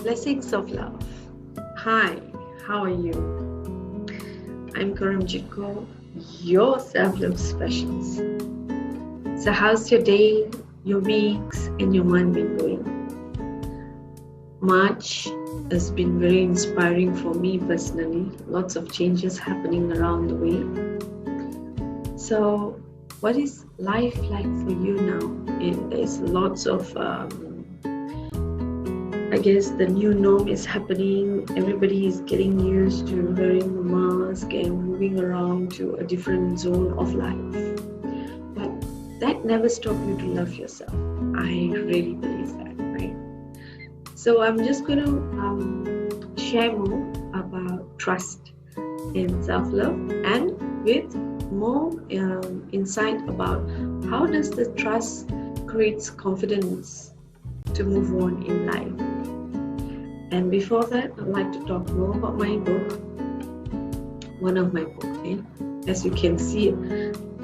Blessings of love. Hi, how are you? I'm Karamjit Kaur, your self-love specialist. So how's your day, your weeks, and your month been going? March has been very inspiring for me personally. Lots of changes happening around the way. So what is life like for you now? There's lots of I guess the new norm is happening. Everybody is getting used to wearing a mask and moving around to a different zone of life. But that never stopped you to love yourself. I really believe that, right? So I'm just going to share more about trust in self-love and with more insight about how does the trust creates confidence to move on in life. And before that, I'd like to talk more about my book, one of my books. Okay? As you can see,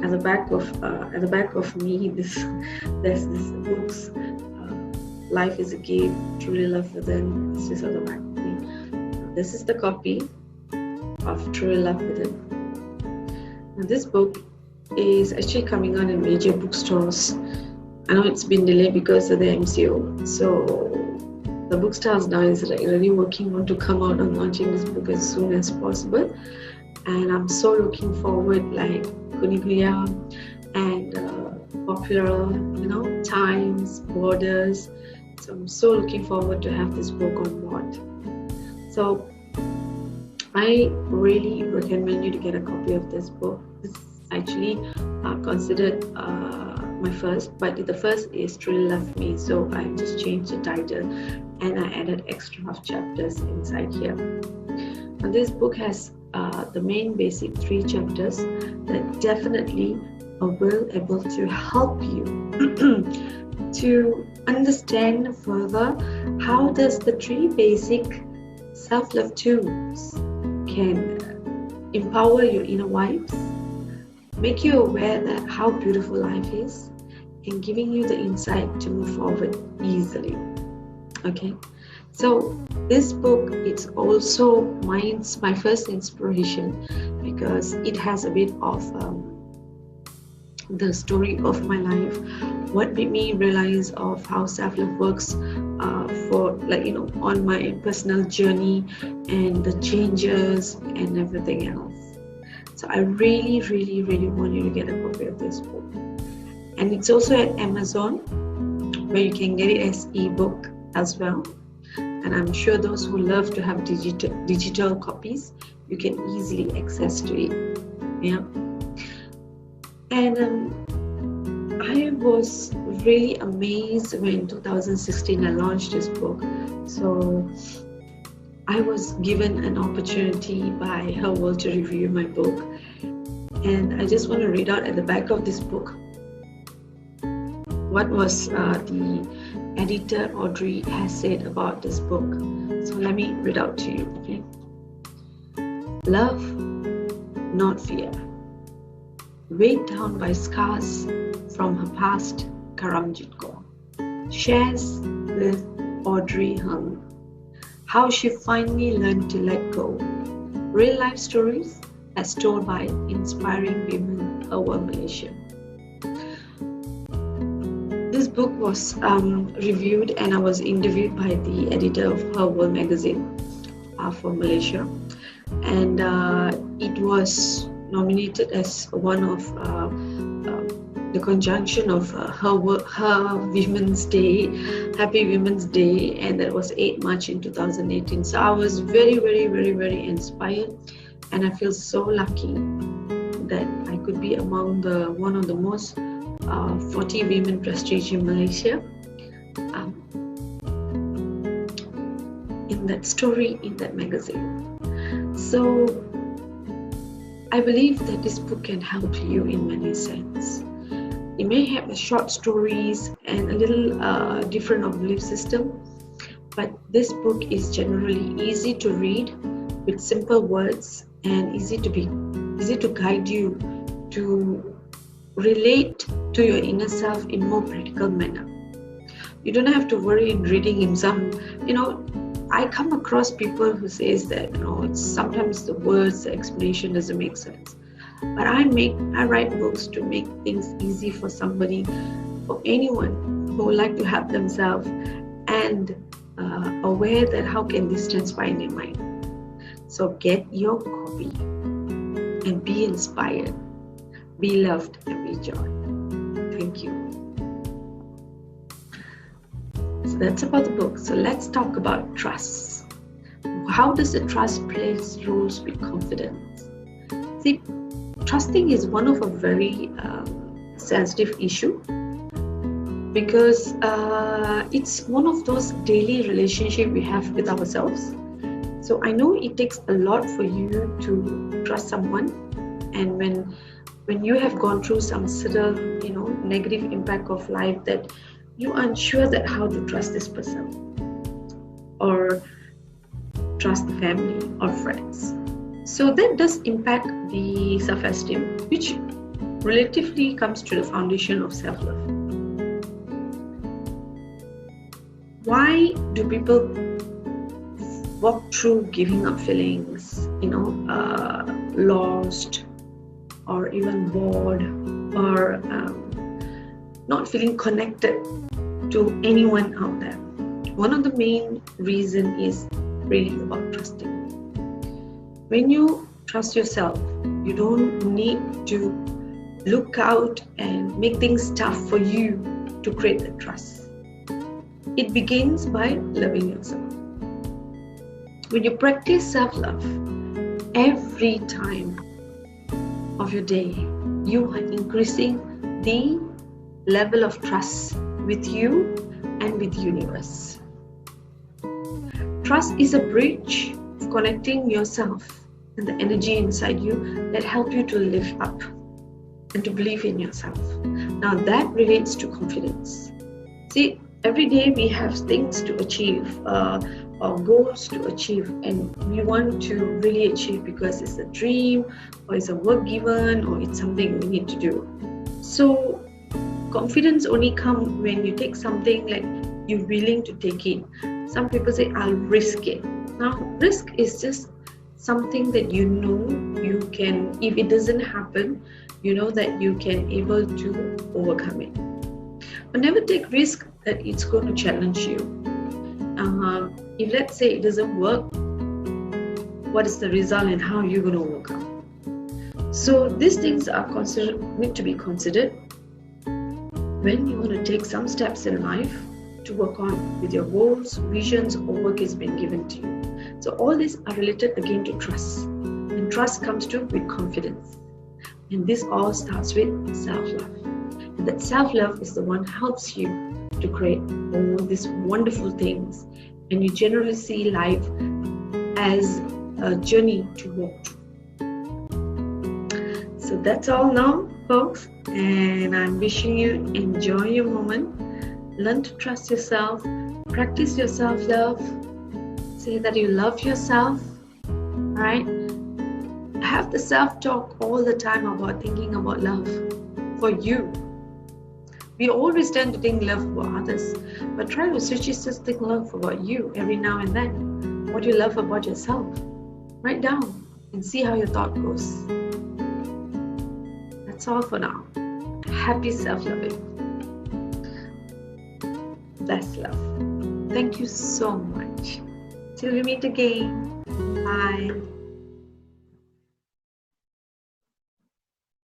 at the back of me, there's this books. Life is a Gift, Truly Love Within. This is at the back of me. This is the copy of Truly Love Within. Now, this book is actually coming out in major bookstores. I know it's been delayed because of the MCO. So the bookstores now is really working on to come out and launching this book as soon as possible. And I'm so looking forward, like Kuniguya and Popular, Times, Borders. So I'm so looking forward to have this book on board. So I really recommend you to get a copy of this book. This is actually considered my first, but the first is Truly Love Me, so I just changed the title and I added extra chapters inside here. And this book has the main basic 3 chapters that definitely will able to help you to understand further how does the 3 basic self-love tools can empower your inner vibes, make you aware that how beautiful life is, and giving you the insight to move forward easily. Okay, so this book is also my first inspiration because it has a bit of the story of my life, what made me realize of how self-love works for on my personal journey and the changes and everything else. So I really want you to get a copy of this book. And it's also at Amazon, where you can get it as ebook as well. And I'm sure those who love to have digital copies, you can easily access to it. Yeah. And I was really amazed when in 2016 I launched this book. So I was given an opportunity by Her World to review my book. And I just want to read out at the back of this book what was the editor Audrey has said about this book. So let me read out to you, okay? Love, not fear. Weighed down by scars from her past, Karamjit Kaur shares with Audrey Hung how she finally learned to let go. Real life stories as told by inspiring women, Her World Malaysia. This book was reviewed and I was interviewed by the editor of Her World magazine for Malaysia, and it was nominated as one of the conjunction of her Women's Day, Happy Women's Day, and that was 8 March in 2018. So I was very inspired, and I feel so lucky that I could be among one of the most 40 women prestige in Malaysia in that story, in that magazine. So I believe that this book can help you in many sense. It may have short stories and a little different of belief system, but this book is generally easy to read with simple words and easy to guide you to relate to your inner self in more practical manner. You don't have to worry in reading in some, I come across people who says that, it's sometimes the words, the explanation doesn't make sense. But I write books to make things easy for somebody, for anyone who would like to help themselves and aware that how can this transpire in their mind. So get your copy and be inspired, be loved, and be joy. Thank you. So that's about the book. So let's talk about trust. How does the trust play roles with confidence? See, trusting is one of a very sensitive issue because it's one of those daily relationships we have with ourselves. So I know it takes a lot for you to trust someone, and when you have gone through some subtle, negative impact of life that you are unsure that how to trust this person or trust the family or friends. So that does impact the self-esteem, which relatively comes to the foundation of self-love. Why do people walk through giving up feelings, lost or even bored or not feeling connected to anyone out there? One of the main reasons is really about trusting. When you trust yourself, you don't need to look out and make things tough for you to create the trust. It begins by loving yourself. When you practice self-love every time of your day, you are increasing the level of trust with you and with the universe. Trust is a bridge of connecting yourself and the energy inside you that help you to lift up and to believe in yourself. Now that relates to confidence. See, every day we have things to achieve, or goals to achieve, and we want to really achieve because it's a dream or it's a work given or it's something we need to do. So confidence only comes when you take something like you're willing to take it. Some people say, I'll risk it. Now, risk is just something that you can, if it doesn't happen, you know that you can able to overcome it. But never take risk that it's going to challenge you. If let's say it doesn't work, what is the result and how you're going to overcome? So these things are need to be considered when you want to take some steps in life to work on with your goals, visions, or work is being given to you. So all these are related again to trust. And trust comes with confidence. And this all starts with self-love. And that self-love is the one helps you to create all these wonderful things. And you generally see life as a journey to walk through. So that's all now, folks. And I'm wishing you enjoy your moment. Learn to trust yourself. Practice your self-love. Say that you love yourself. Right? Have the self-talk all the time about thinking about love for you. We always tend to think love for others, but try to switch it to think love about you every now and then. What you love about yourself. Write down and see how your thought goes. That's all for now. Happy self-loving. Bless love. Thank you so much. Till we meet again. Bye.